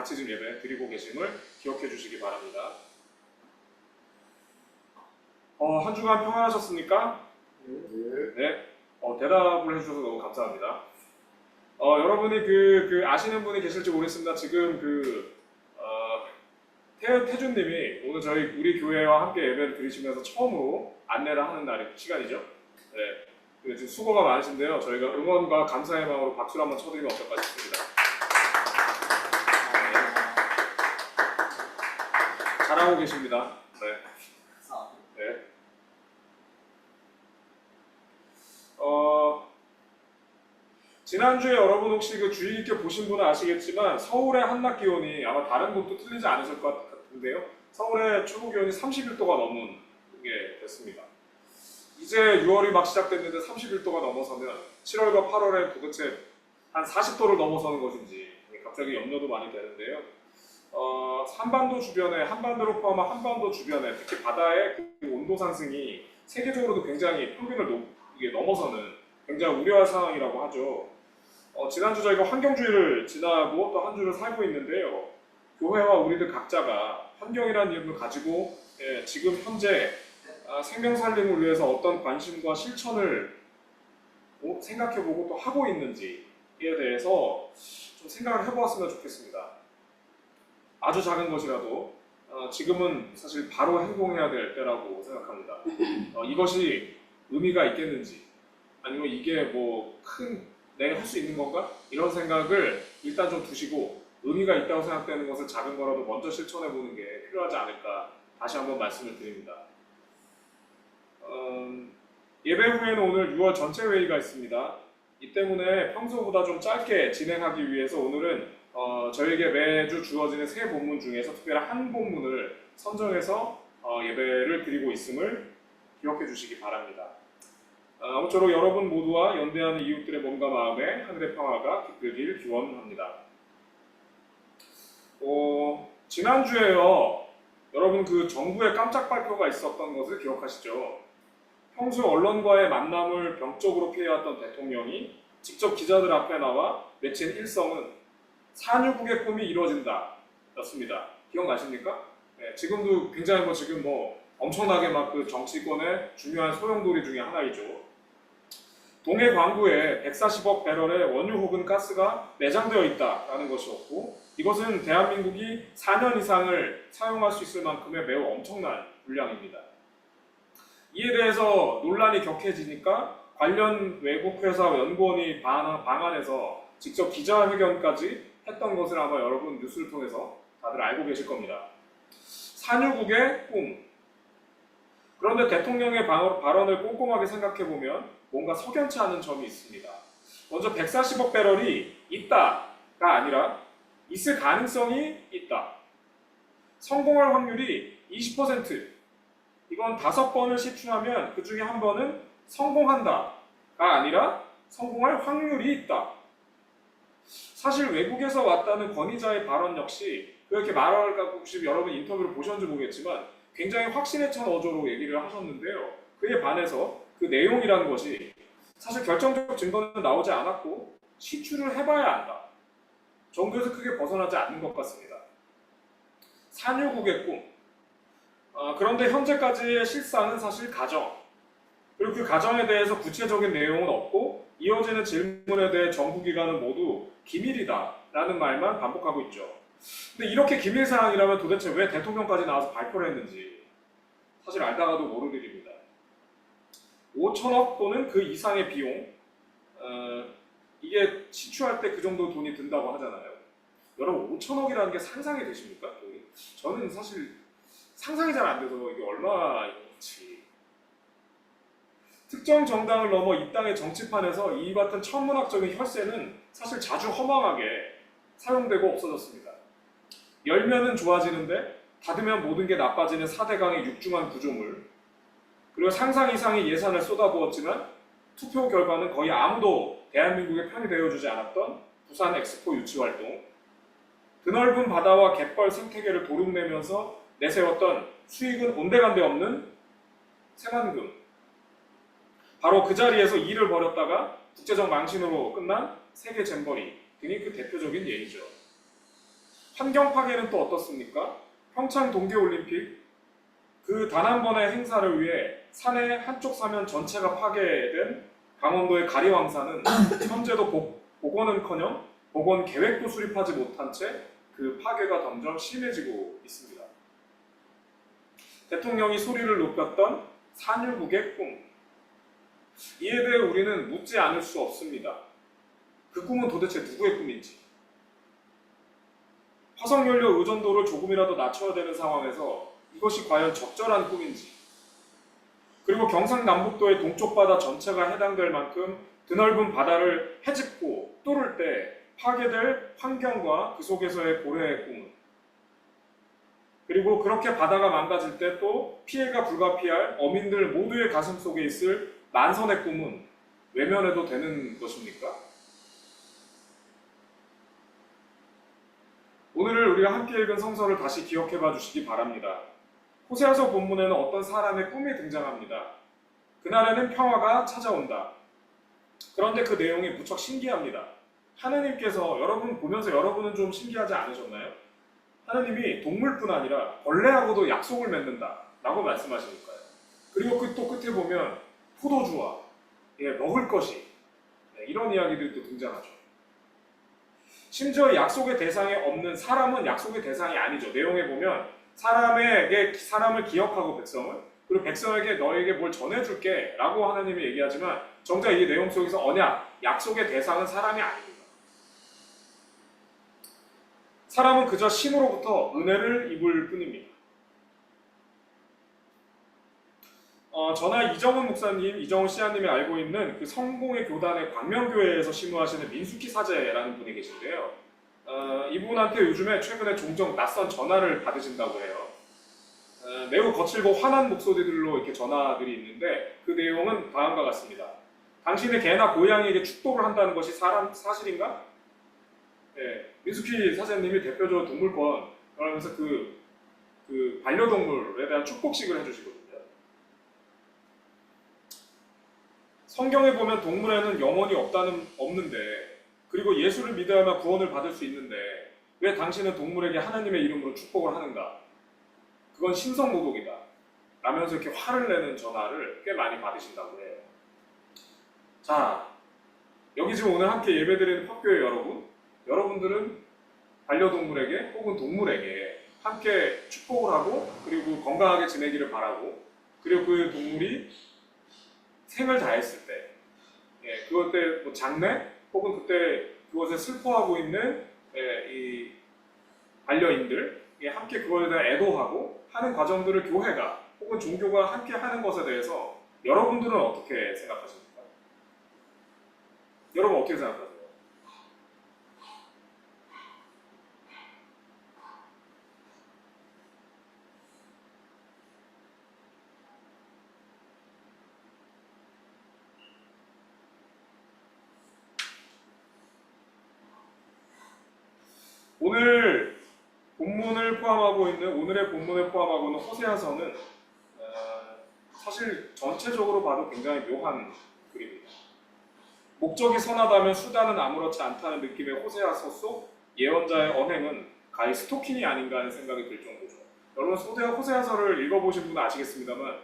같이 지금 예배 드리고 계심을 기억해 주시기 바랍니다. 한 주간 평안하셨습니까? 네. 대답을 해주셔서 너무 감사합니다. 여러분이 아시는 분이 계실지 모르겠습니다. 지금 태준님이 오늘 우리 교회와 함께 예배를 드리시면서 처음으로 안내를 하는 시간이죠. 네. 지금 수고가 많으신데요. 저희가 응원과 감사의 마음으로 박수를 한번 쳐드리면 어떨까 싶습니다. 네. 잘하고 계십니다. 네. 네. 지난주에 여러분 혹시 주의 깊게 보신 분은 아시겠지만 서울의 한낮 기온이 아마 다른 곳도 틀리지 않으실 것 같은데요. 서울의 최고 기온이 31도가 넘은 게 됐습니다. 이제 6월이 막 시작됐는데 31도가 넘어서면 7월과 8월에 도대체 한 40도를 넘어서는 것인지 갑자기 염려도 많이 되는데요. 한반도로 포함한 한반도 주변에 특히 바다의 온도 상승이 세계적으로도 굉장히 평균을 넘어서는 굉장히 우려할 상황이라고 하죠. 지난주 저희가 환경주의를 지나고 또 한 주를 살고 있는데요. 교회와 우리들 각자가 환경이라는 이름을 가지고 지금 현재 생명 살림을 위해서 어떤 관심과 실천을 생각해보고 또 하고 있는지에 대해서 좀 생각을 해보았으면 좋겠습니다. 아주 작은 것이라도 지금은 사실 바로 행동해야 될 때라고 생각합니다. 이것이 의미가 있겠는지 아니면 이게 내가 할 수 있는 건가? 이런 생각을 일단 좀 두시고 의미가 있다고 생각되는 것을 작은 거라도 먼저 실천해보는 게 필요하지 않을까 다시 한번 말씀을 드립니다. 예배 후에는 오늘 6월 전체 회의가 있습니다. 이 때문에 평소보다 좀 짧게 진행하기 위해서 오늘은 저에게 매주 주어지는 세 본문 중에서 특별히 한 본문을 선정해서 예배를 드리고 있음을 기억해 주시기 바랍니다. 아무쪼록 여러분 모두와 연대하는 이웃들의 몸과 마음에 하늘의 평화가 깃들길 기원합니다. 지난주에요. 여러분 정부의 깜짝 발표가 있었던 것을 기억하시죠? 평소 언론과의 만남을 병적으로 피해왔던 대통령이 직접 기자들 앞에 나와 외친 일성은 산유국의 꿈이 이루어진다 였습니다. 기억나십니까? 네, 지금도 굉장히 엄청나게 정치권의 중요한 소용돌이 중에 하나이죠. 동해 광구에 140억 배럴의 원유 혹은 가스가 내장되어 있다라는 것이었고 이것은 대한민국이 4년 이상을 사용할 수 있을 만큼의 매우 엄청난 분량입니다. 이에 대해서 논란이 격해지니까 관련 외국 회사 연구원이 방한해서 직접 기자회견까지 했던 것을 아마 여러분 뉴스를 통해서 다들 알고 계실 겁니다. 산유국의 꿈. 그런데 대통령의 발언을 꼼꼼하게 생각해보면 뭔가 석연치 않은 점이 있습니다. 먼저 140억 배럴이 있다가 아니라 있을 가능성이 있다. 성공할 확률이 20%. 이건 5번을 시추하면 그 중에 한 번은 성공한다가 아니라 성공할 확률이 있다. 사실 외국에서 왔다는 권위자의 발언 역시 그렇게 말을 갖고 혹시 여러분 인터뷰를 보셨는지 모르겠지만 굉장히 확신에 찬 어조로 얘기를 하셨는데요. 그에 반해서 그 내용이라는 것이 사실 결정적 증거는 나오지 않았고 시추를 해봐야 안다 정도에서 크게 벗어나지 않는 것 같습니다. 산유국의 꿈. 그런데 현재까지의 실상은 사실 가정, 그리고 그 가정에 대해서 구체적인 내용은 없고 이어지는 질문에 대해 정부기관은 모두 기밀이다 라는 말만 반복하고 있죠. 근데 이렇게 기밀사항이라면 도대체 왜 대통령까지 나와서 발표를 했는지 사실 알다가도 모를 일입니다. 5천억 또는 그 이상의 비용, 이게 시추할 때 그 정도 돈이 든다고 하잖아요. 여러분 5천억이라는 게 상상이 되십니까? 저는 사실 상상이 잘 안 돼서 이게 얼마인지. 특정 정당을 넘어 이 땅의 정치판에서 이 같은 천문학적인 혈세는 사실 자주 허망하게 사용되고 없어졌습니다. 열면은 좋아지는데 닫으면 모든 게 나빠지는 4대강의 육중한 구조물, 그리고 상상 이상의 예산을 쏟아부었지만 투표 결과는 거의 아무도 대한민국의 편이 되어주지 않았던 부산 엑스포 유치활동, 드넓은 바다와 갯벌 생태계를 도륙내면서 내세웠던 수익은 온데간데 없는 새만금, 바로 그 자리에서 일을 벌였다가 국제적 망신으로 끝난 세계 잼버리 등이 그 대표적인 예이죠. 환경 파괴는 또 어떻습니까? 평창 동계올림픽 그 단 한 번의 행사를 위해 산의 한쪽 사면 전체가 파괴된 강원도의 가리왕산은 현재도 복원은커녕 복원 계획도 수립하지 못한 채 그 파괴가 점점 심해지고 있습니다. 대통령이 소리를 높였던 산유국의 꿈. 이에 대해 우리는 묻지 않을 수 없습니다. 그 꿈은 도대체 누구의 꿈인지. 화석연료 의존도를 조금이라도 낮춰야 되는 상황에서 이것이 과연 적절한 꿈인지, 그리고 경상남북도의 동쪽 바다 전체가 해당될 만큼 드넓은 바다를 헤집고 뚫을 때 파괴될 환경과 그 속에서의 고래의 꿈은, 그리고 그렇게 바다가 망가질 때 또 피해가 불가피할 어민들 모두의 가슴 속에 있을 만선의 꿈은 외면해도 되는 것입니까? 오늘 우리가 함께 읽은 성서를 다시 기억해 봐 주시기 바랍니다. 호세아서 본문에는 어떤 사람의 꿈이 등장합니다. 그날에는 평화가 찾아온다. 그런데 그 내용이 무척 신기합니다. 하느님께서 여러분 보면서 여러분은 좀 신기하지 않으셨나요? 하느님이 동물뿐 아니라 벌레하고도 약속을 맺는다 라고 말씀하시니까요. 그리고 또 끝에 보면 포도주와 먹을 것이 이런 이야기들이 또 등장하죠. 심지어 약속의 대상에 없는 사람은 약속의 대상이 아니죠. 내용에 보면 사람을 기억하고 백성을, 그리고 백성에게 너에게 뭘 전해줄게 라고 하나님이 얘기하지만 정작 이 내용 속에서 언약, 약속의 대상은 사람이 아닙니다. 사람은 그저 신으로부터 은혜를 입을 뿐입니다. 저나 이정훈 목사님, 이정훈 씨아님이 알고 있는 그 성공의 교단의 광명교회에서 심우하시는 민수키 사제라는 분이 계신데요. 이분한테 요즘에 최근에 종종 낯선 전화를 받으신다고 해요. 매우 거칠고 화난 목소리들로 이렇게 전화들이 있는데 그 내용은 다음과 같습니다. 당신의 개나 고양이에게 축복을 한다는 것이 사실인가? 네, 민수키 사제님이 대표적으로 동물권 그러면서 그 반려동물에 대한 축복식을 해주시거든요. 성경에 보면 동물에는 영혼이 없는데, 그리고 예수를 믿어야만 구원을 받을 수 있는데 왜 당신은 동물에게 하나님의 이름으로 축복을 하는가? 그건 신성모독이다 라면서 이렇게 화를 내는 전화를 꽤 많이 받으신다고 해요. 자, 여기 지금 오늘 함께 예배드리는 팝교회 여러분들은 반려동물에게 혹은 동물에게 함께 축복을 하고 그리고 건강하게 지내기를 바라고, 그리고 그 동물이 생을 다했을 때, 그것 때 뭐 장례 혹은 그때 그것에 슬퍼하고 있는 이 반려인들 함께 그거에 대해 애도하고 하는 과정들을 교회가 혹은 종교가 함께 하는 것에 대해서 여러분들은 어떻게 생각하십니까? 여러분 어떻게 생각하세요? 오늘의 본문을 포함하고 있는 호세아서는 사실 전체적으로 봐도 굉장히 묘한 글입니다. 목적이 선하다면 수단은 아무렇지 않다는 느낌의 호세아서 속 예언자의 언행은 가히 스토킹이 아닌가 하는 생각이 들 정도죠. 여러분 호세아서를 읽어보신 분은 아시겠습니다만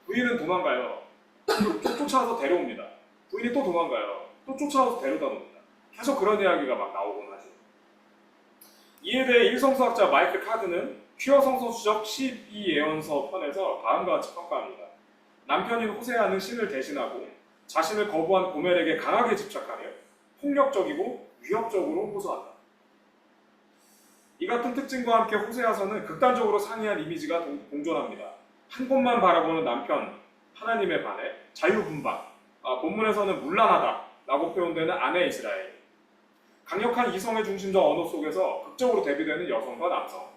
부인은 도망가요. 또 쫓아와서 데려옵니다. 부인이 또 도망가요. 또 쫓아와서 데려다 놉니다. 계속 그런 이야기가 막 나오곤 하죠. 이에 대해 일성서학자 마이클 카드는 퀴어 성서수적 12예언서 편에서 다음과 같이 평가합니다. 남편인 호세아는 신을 대신하고 자신을 거부한 고멜에게 강하게 집착하며 폭력적이고 위협적으로 호소한다. 이 같은 특징과 함께 호세아서는 극단적으로 상이한 이미지가 공존합니다. 한 곳만 바라보는 남편, 하나님에 반해 자유분방, 본문에서는 문란하다 라고 표현되는 아내 이스라엘, 강력한 이성의 중심적 언어 속에서 극적으로 대비되는 여성과 남성,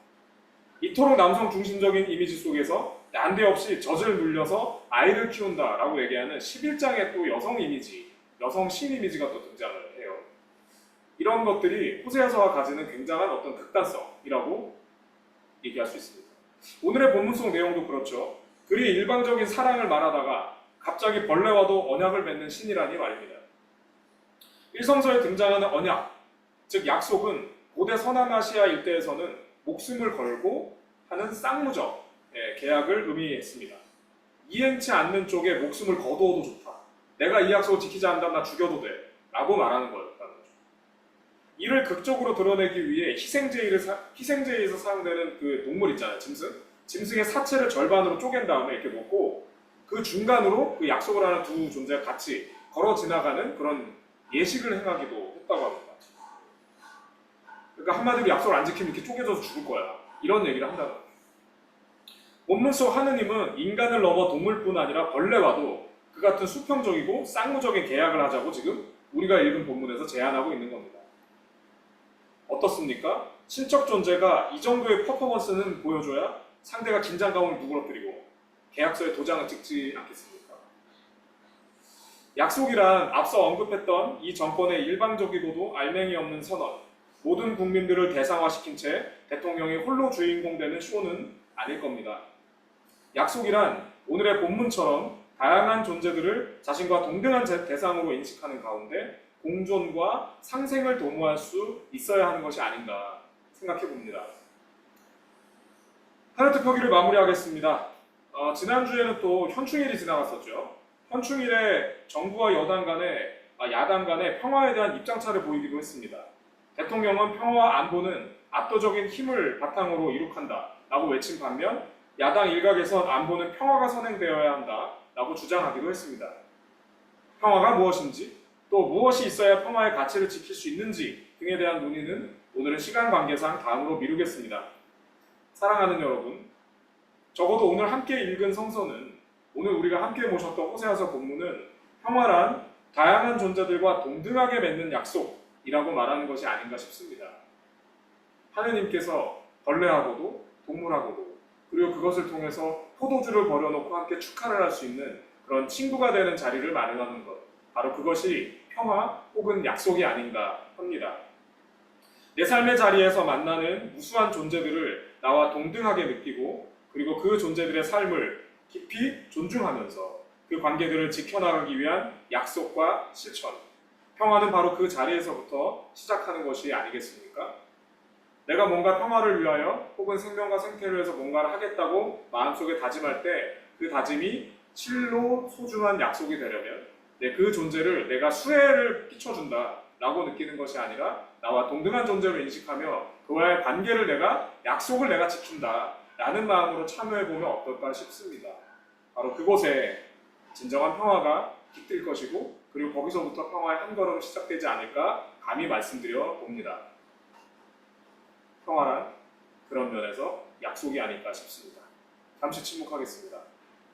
이토록 남성 중심적인 이미지 속에서 난데없이 젖을 눌려서 아이를 키운다 라고 얘기하는 11장의 또 여성 이미지, 여성 신 이미지가 또 등장을 해요. 이런 것들이 호세아서가 가지는 굉장한 어떤 극단성이라고 얘기할 수 있습니다. 오늘의 본문 속 내용도 그렇죠. 그리 일방적인 사랑을 말하다가 갑자기 벌레와도 언약을 맺는 신이라니 말입니다. 1성서에 등장하는 언약, 즉 약속은 고대 서남아시아 일대에서는 목숨을 걸고 하는 쌍무적 계약을 의미했습니다. 이행치 않는 쪽에 목숨을 거두어도 좋다. 내가 이 약속을 지키지 않는다, 나 죽여도 돼. 라고 말하는 거였다는 거죠. 이를 극적으로 드러내기 위해 희생제에서 사용되는 그 동물 있잖아요, 짐승. 짐승의 사체를 절반으로 쪼갠 다음에 이렇게 놓고 그 중간으로 그 약속을 하는 두 존재가 같이 걸어 지나가는 그런 예식을 행하기도 했다고 합니다. 그러니까 한마디로 약속을 안 지키면 이렇게 쪼개져서 죽을 거야. 이런 얘기를 한다는 거예요. 본문 속 하느님은 인간을 넘어 동물뿐 아니라 벌레와도 그 같은 수평적이고 쌍무적인 계약을 하자고 지금 우리가 읽은 본문에서 제안하고 있는 겁니다. 어떻습니까? 신적 존재가 이 정도의 퍼포먼스는 보여줘야 상대가 긴장감을 누그러뜨리고 계약서에 도장을 찍지 않겠습니까? 약속이란 앞서 언급했던 이 정권의 일방적이고도 알맹이 없는 선언, 모든 국민들을 대상화시킨 채 대통령이 홀로 주인공 되는 쇼는 아닐 겁니다. 약속이란 오늘의 본문처럼 다양한 존재들을 자신과 동등한 대상으로 인식하는 가운데 공존과 상생을 도모할 수 있어야 하는 것이 아닌가 생각해 봅니다. 하늘특 표기를 마무리하겠습니다. 지난주에는 또 현충일이 지나갔었죠. 현충일에 정부와 야당 간의 평화에 대한 입장차를 보이기도 했습니다. 대통령은 평화와 안보는 압도적인 힘을 바탕으로 이룩한다 라고 외친 반면 야당 일각에선 안보는 평화가 선행되어야 한다 라고 주장하기도 했습니다. 평화가 무엇인지 또 무엇이 있어야 평화의 가치를 지킬 수 있는지 등에 대한 논의는 오늘은 시간 관계상 다음으로 미루겠습니다. 사랑하는 여러분, 적어도 오늘 함께 읽은 성서는 오늘 우리가 함께 모셨던 호세아서 본문은 평화란 다양한 존재들과 동등하게 맺는 약속이라고 말하는 것이 아닌가 싶습니다. 하느님께서 벌레하고도 동물하고도 그리고 그것을 통해서 포도주를 버려놓고 함께 축하를 할 수 있는 그런 친구가 되는 자리를 마련하는 것, 바로 그것이 평화 혹은 약속이 아닌가 합니다. 내 삶의 자리에서 만나는 무수한 존재들을 나와 동등하게 느끼고 그리고 그 존재들의 삶을 깊이 존중하면서 그 관계들을 지켜나가기 위한 약속과 실천, 평화는 바로 그 자리에서부터 시작하는 것이 아니겠습니까? 내가 뭔가 평화를 위하여 혹은 생명과 생태를 위해서 뭔가를 하겠다고 마음속에 다짐할 때 그 다짐이 실로 소중한 약속이 되려면 그 존재를 내가 수혜를 끼쳐준다 라고 느끼는 것이 아니라 나와 동등한 존재로 인식하며 그와의 관계를 약속을 내가 지킨다 라는 마음으로 참여해보면 어떨까 싶습니다. 바로 그곳에 진정한 평화가 깃들 것이고 그리고 거기서부터 평화의 한 걸음 시작되지 않을까 감히 말씀드려 봅니다. 평화란 그런 면에서 약속이 아닐까 싶습니다. 잠시 침묵하겠습니다.